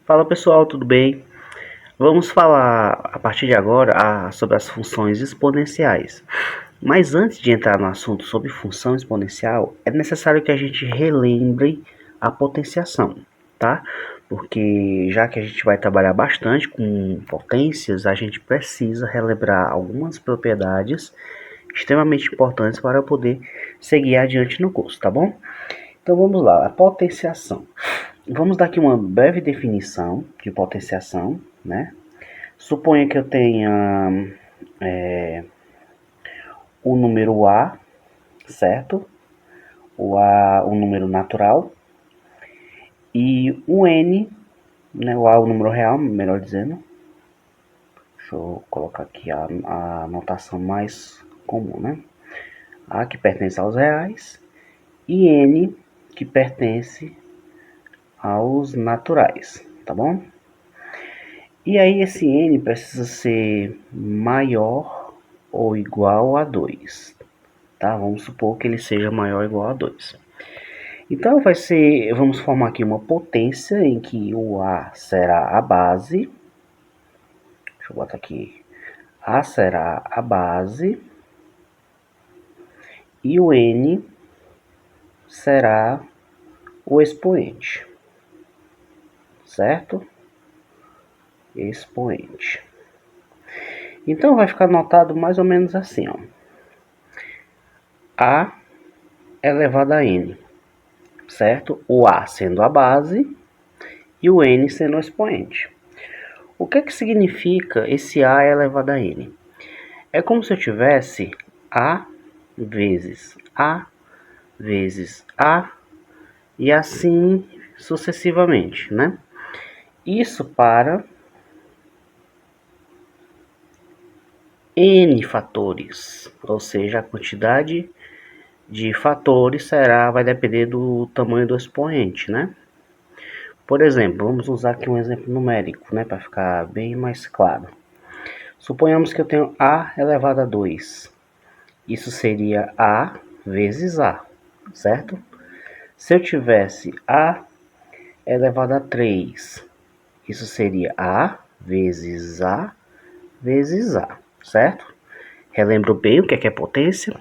Fala pessoal, tudo bem? Vamos falar a partir de agora sobre as funções exponenciais. Mas antes de entrar no assunto sobre função exponencial, é necessário que a gente relembre a potenciação, tá? Porque já que a gente vai trabalhar bastante com potências, a gente precisa relembrar algumas propriedades extremamente importantes para poder seguir adiante no curso, tá bom? Então vamos lá, a potenciação. Vamos dar aqui uma breve definição de potenciação, né? Suponha que eu tenha o número A, certo? O A, o número natural, e o N, né? O A, o número real, melhor dizendo. Deixa eu colocar aqui a notação mais comum, né? A que pertence aos reais e N que pertence aos naturais, tá bom? E aí esse N precisa ser maior ou igual a 2, tá? Vamos supor que ele seja maior ou igual a 2. Então vamos formar aqui uma potência em que o A será a base. Deixa eu botar aqui. A será a base e o N será o expoente, certo? Expoente. Então vai ficar anotado mais ou menos assim, ó. A elevado a N, certo? O A sendo a base e o N sendo o expoente. O que significa esse A elevado a N? É como se eu tivesse A vezes A vezes A e assim sucessivamente, né? Isso para N fatores, ou seja, a quantidade de fatores vai depender do tamanho do expoente, né? Por exemplo, vamos usar aqui um exemplo numérico, né, para ficar bem mais claro. Suponhamos que eu tenho A elevado a 2. Isso seria A vezes A, certo? Se eu tivesse A elevado a 3, isso seria A vezes A vezes A, certo? Relembro bem o que é potência.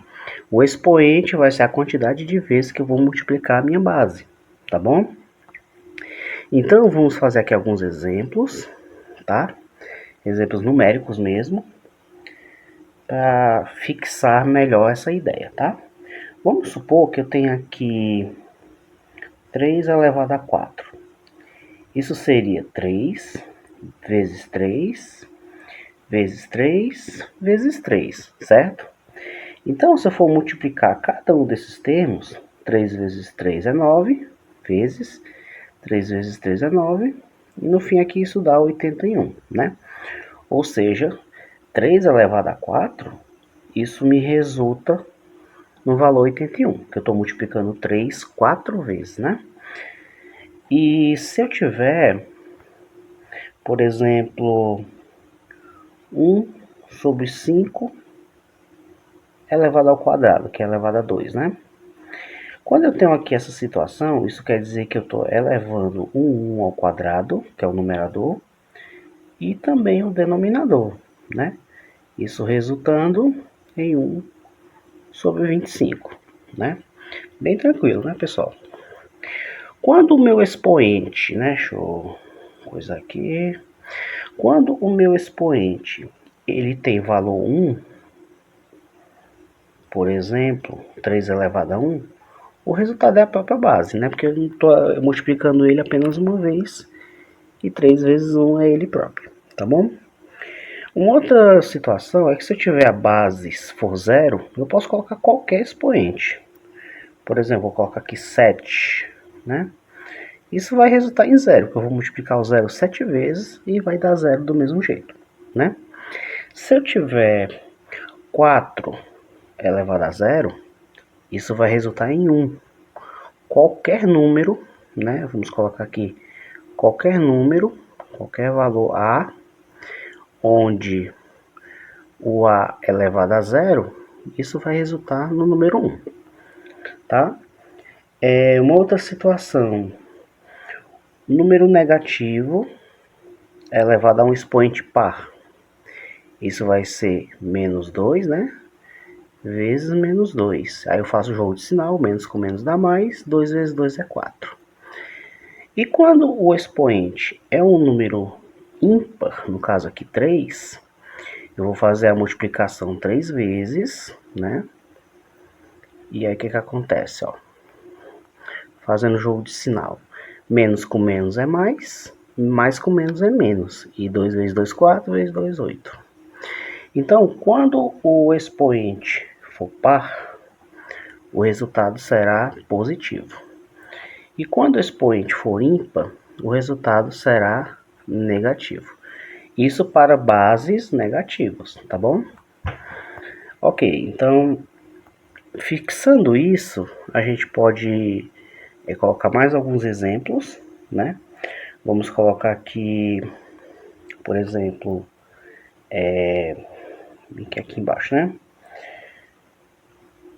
O expoente vai ser a quantidade de vezes que eu vou multiplicar a minha base, tá bom? Então vamos fazer aqui alguns exemplos, tá? Exemplos numéricos mesmo, para fixar melhor essa ideia, tá? Vamos supor que eu tenha aqui 3 elevado a 4. Isso seria 3 vezes 3 vezes 3 vezes 3, certo? Então, se eu for multiplicar cada um desses termos, 3 vezes 3 é 9, vezes 3 vezes 3 é 9, e no fim aqui isso dá 81, né? Ou seja, 3 elevado a 4, isso me resulta no valor 81, que eu estou multiplicando 3 4 vezes, né? E se eu tiver, por exemplo, 1 sobre 5 elevado ao quadrado, que é elevado a 2, né? Quando eu tenho aqui essa situação, isso quer dizer que eu estou elevando um 1 ao quadrado, que é o numerador, e também o denominador, né? Isso resultando em 1 sobre 25, né? Bem tranquilo, né, pessoal? Quando o meu expoente, né, deixa eu coisa aqui. Quando o meu expoente ele tem valor 1, por exemplo, 3 elevado a 1, o resultado é a própria base, né? Porque eu não estou multiplicando ele apenas uma vez e 3 vezes 1 é ele próprio, tá bom? Uma outra situação é que se eu tiver a base for zero, eu posso colocar qualquer expoente. Por exemplo, vou colocar aqui 7, né? Isso vai resultar em zero, porque eu vou multiplicar o zero 7 vezes e vai dar zero do mesmo jeito, né? Se eu tiver 4 elevado a zero, isso vai resultar em 1. Qualquer número, né? Vamos colocar aqui qualquer número, qualquer valor A, onde o A é elevado a zero, isso vai resultar no número 1, tá? Uma outra situação, Número negativo é elevado a um expoente par. Isso vai ser menos 2, né? Vezes menos 2. Aí eu faço o jogo de sinal, menos com menos dá mais, 2 vezes 2 é 4. E quando o expoente é um número ímpar, no caso aqui 3, eu vou fazer a multiplicação 3 vezes, né? E aí o que acontece, ó? Fazendo o jogo de sinal. Menos com menos é mais com menos é menos. E 2 vezes 2, 4, vezes 2, 8. Então, quando o expoente for par, o resultado será positivo. E quando o expoente for ímpar, o resultado será negativo. Isso para bases negativas, tá bom? Ok, então, fixando isso, a gente pode colocar mais alguns exemplos, né? Vamos colocar aqui, por exemplo, aqui embaixo, né?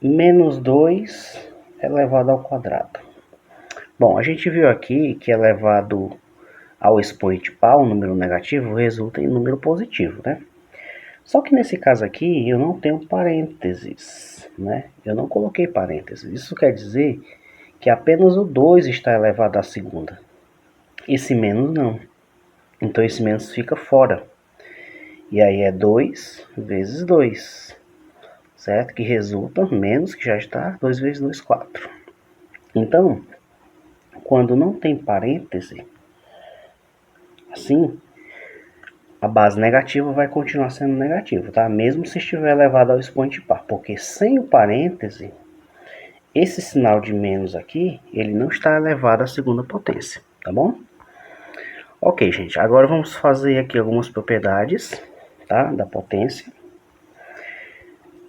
Menos 2 elevado ao quadrado. Bom, a gente viu aqui que elevado ao expoente par, um número negativo, resulta em número positivo, né? Só que nesse caso aqui eu não tenho parênteses, né? Eu não coloquei parênteses. Isso quer dizer que apenas o 2 está elevado à segunda. Esse menos não. Então esse menos fica fora. E aí é 2 vezes 2, certo? Que resulta menos, que já está 2 vezes 2, 4. Então, quando não tem parêntese, assim, a base negativa vai continuar sendo negativa, tá? Mesmo se estiver elevado ao expoente par, porque sem o parêntese, esse sinal de menos aqui, ele não está elevado à segunda potência, tá bom? Ok, gente, agora vamos fazer aqui algumas propriedades, tá? Da potência,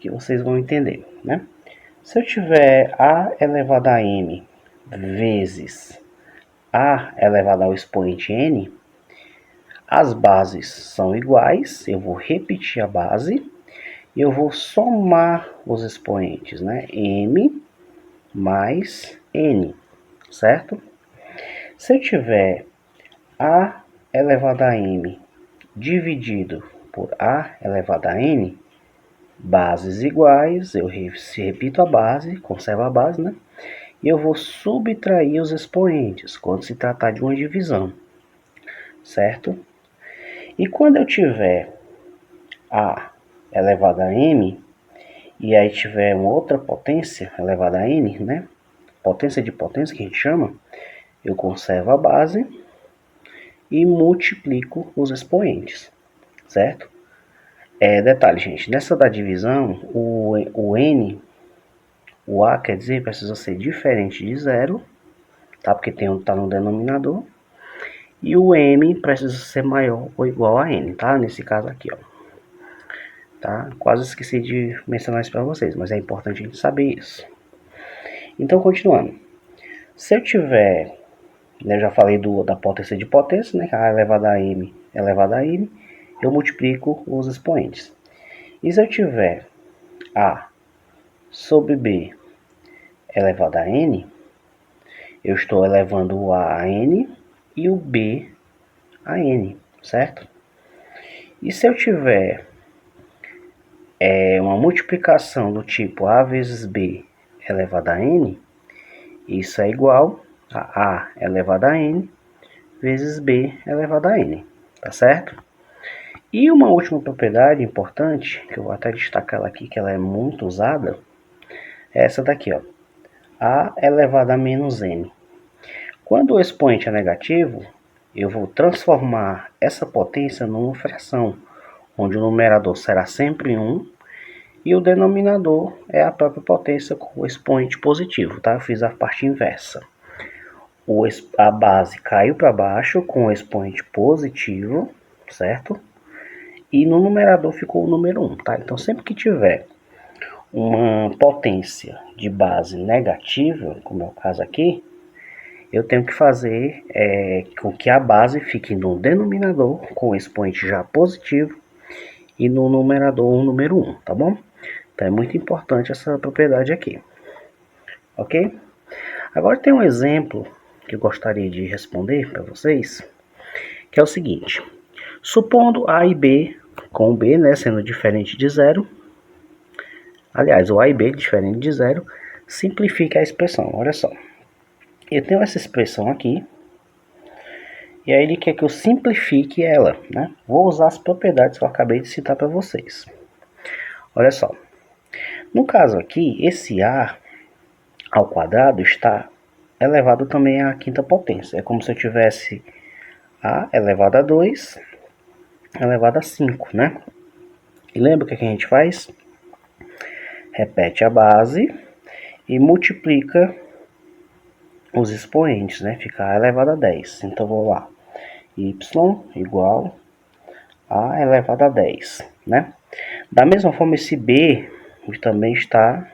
que vocês vão entender, né? Se eu tiver a elevado a m vezes a elevado ao expoente n, as bases são iguais, eu vou repetir a base e eu vou somar os expoentes, né? M mais N, certo? Se eu tiver A elevado a M dividido por A elevado a N, bases iguais, eu repito a base, conservo a base, né? E eu vou subtrair os expoentes quando se tratar de uma divisão, certo? E quando eu tiver A elevado a M, e aí tiver uma outra potência elevada a N, né? Potência de potência que a gente chama, eu conservo a base e multiplico os expoentes, certo? Detalhe, gente, nessa da divisão, o N, o A, quer dizer, precisa ser diferente de zero, tá? Porque tá no denominador. E o M precisa ser maior ou igual a N, tá? Nesse caso aqui, ó. Tá? Quase esqueci de mencionar isso para vocês, mas é importante a gente saber isso. Então, continuando. Se eu tiver, eu já falei da potência de potência, né? A elevado a M elevado a N, eu multiplico os expoentes. E se eu tiver A sobre B elevado a N, eu estou elevando o A a N e o B a N, certo? E se eu tiver uma multiplicação do tipo A vezes B elevado a N, isso é igual a A elevado a N vezes B elevado a N, tá certo? E uma última propriedade importante, que eu vou até destacar ela aqui, que ela é muito usada, é essa daqui, ó. A elevado a menos N. Quando o expoente é negativo, eu vou transformar essa potência numa fração, onde o numerador será sempre 1 e o denominador é a própria potência com o expoente positivo, tá? Eu fiz a parte inversa. A base caiu para baixo com o expoente positivo, certo? E no numerador ficou o número 1, tá? Então, sempre que tiver uma potência de base negativa, como é o caso aqui, eu tenho que fazer com que a base fique no denominador com o expoente já positivo e no numerador o número 1, tá bom? Então, é muito importante essa propriedade aqui, ok? Agora tem um exemplo que eu gostaria de responder para vocês, que é o seguinte: supondo A e B com B, né, sendo diferente de zero, aliás, o A e B diferente de zero, simplifica a expressão. Olha só, eu tenho essa expressão aqui, e aí ele quer que eu simplifique ela, né? Vou usar as propriedades que eu acabei de citar para vocês. Olha só, no caso aqui, esse A ao quadrado está elevado também à quinta potência. É como se eu tivesse A elevado a 2 elevado a 5, né? E lembra o que a gente faz? Repete a base e multiplica os expoentes, né? Fica A elevado a 10. Então, vou lá. Y igual A elevado a 10, né? Da mesma forma, esse B também está,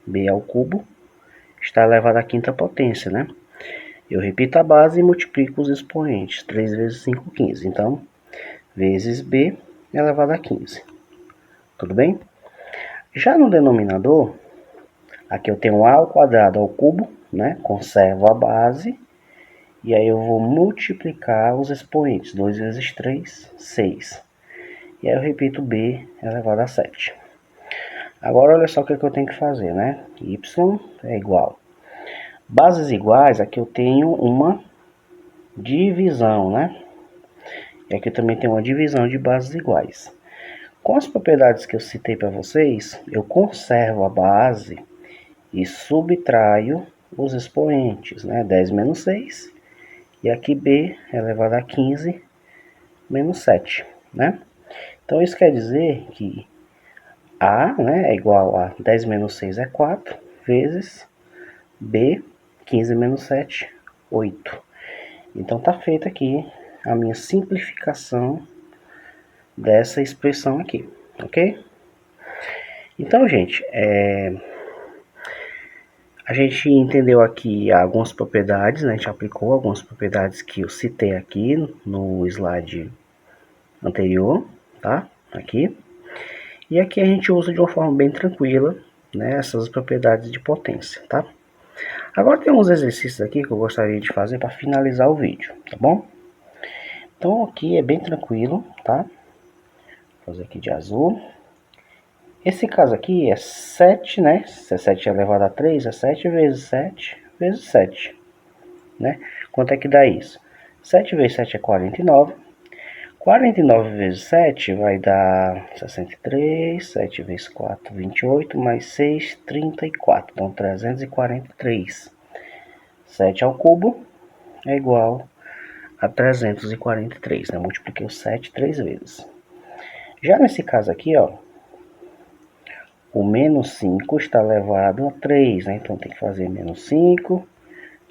B ao cubo, está elevado à quinta potência, né? Eu repito a base e multiplico os expoentes. 3 vezes 5, 15. Então, vezes B elevado a 15. Tudo bem? Já no denominador, aqui eu tenho A ao quadrado ao cubo, né? Conservo a base. E aí eu vou multiplicar os expoentes. 2 vezes 3, 6. E aí eu repito B elevado a 7. Agora olha só o que eu tenho que fazer, né? Y é igual. Bases iguais, aqui eu tenho uma divisão, né? E aqui eu também tenho uma divisão de bases iguais. Com as propriedades que eu citei para vocês, eu conservo a base e subtraio os expoentes, né? 10 menos 6. E aqui B elevado a 15 menos 7, né? Então isso quer dizer que A, né, é igual a 10 menos 6 é 4, vezes B, 15 menos 7, 8. Então tá feita aqui a minha simplificação dessa expressão aqui, ok? Então, gente, a gente entendeu aqui algumas propriedades, né? A gente aplicou algumas propriedades que eu citei aqui no slide anterior, tá? Aqui. E aqui a gente usa de uma forma bem tranquila, né, essas propriedades de potência, tá? Agora tem uns exercícios aqui que eu gostaria de fazer para finalizar o vídeo, tá bom? Então aqui é bem tranquilo, tá? Vou fazer aqui de azul. Esse caso aqui é 7, né? Se é 7 elevado a 3, é 7 vezes 7 vezes 7, né? Quanto é que dá isso? 7 vezes 7 é 49. 49 vezes 7 vai dar 63, 7 vezes 4, 28, mais 6, 34. Então, 343. 7 ao cubo é igual a 343, né? Multipliquei o 7 3 vezes. Já nesse caso aqui, ó, o menos 5 está elevado a 3, né? Então, tem que fazer menos 5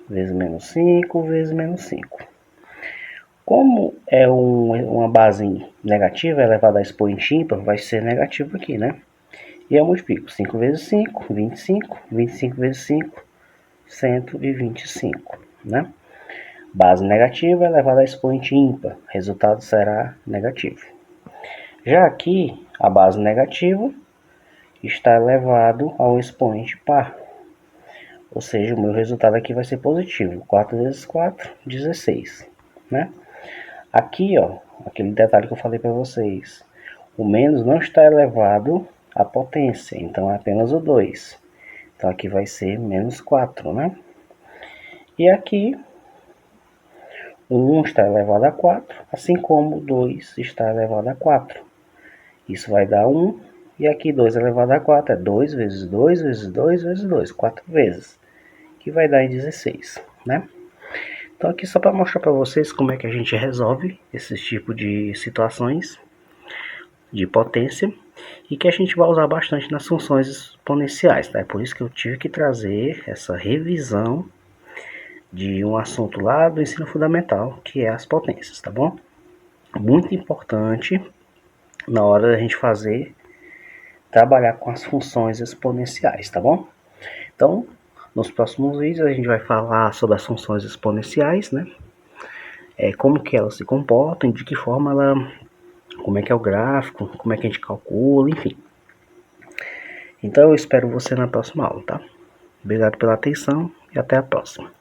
vezes menos 5 vezes menos 5. Como é uma base negativa elevada a expoente ímpar, vai ser negativo aqui, né? E eu multiplico 5 vezes 5, 25. 25 vezes 5, 125, né? Base negativa elevada a expoente ímpar, resultado será negativo. Já aqui, a base negativa está elevado ao expoente par. Ou seja, o meu resultado aqui vai ser positivo. 4 vezes 4, 16, né? Aqui, ó, aquele detalhe que eu falei para vocês. O menos não está elevado à potência, então é apenas o 2. Então aqui vai ser menos 4, né? E aqui, o 1 está elevado a 4, assim como o 2 está elevado a 4. Isso vai dar 1, e aqui 2 elevado a 4 é 2 vezes 2 vezes 2 vezes 2, 4 vezes, que vai dar em 16, né? Então aqui só para mostrar para vocês como é que a gente resolve esse tipo de situações de potência e que a gente vai usar bastante nas funções exponenciais, tá? É por isso que eu tive que trazer essa revisão de um assunto lá do ensino fundamental, que é as potências, tá bom? Muito importante na hora da gente trabalhar com as funções exponenciais, tá bom? Então, nos próximos vídeos a gente vai falar sobre as funções exponenciais, né? Como que elas se comportam, de que forma como é que é o gráfico, como é que a gente calcula, enfim. Então eu espero você na próxima aula, tá? Obrigado pela atenção e até a próxima.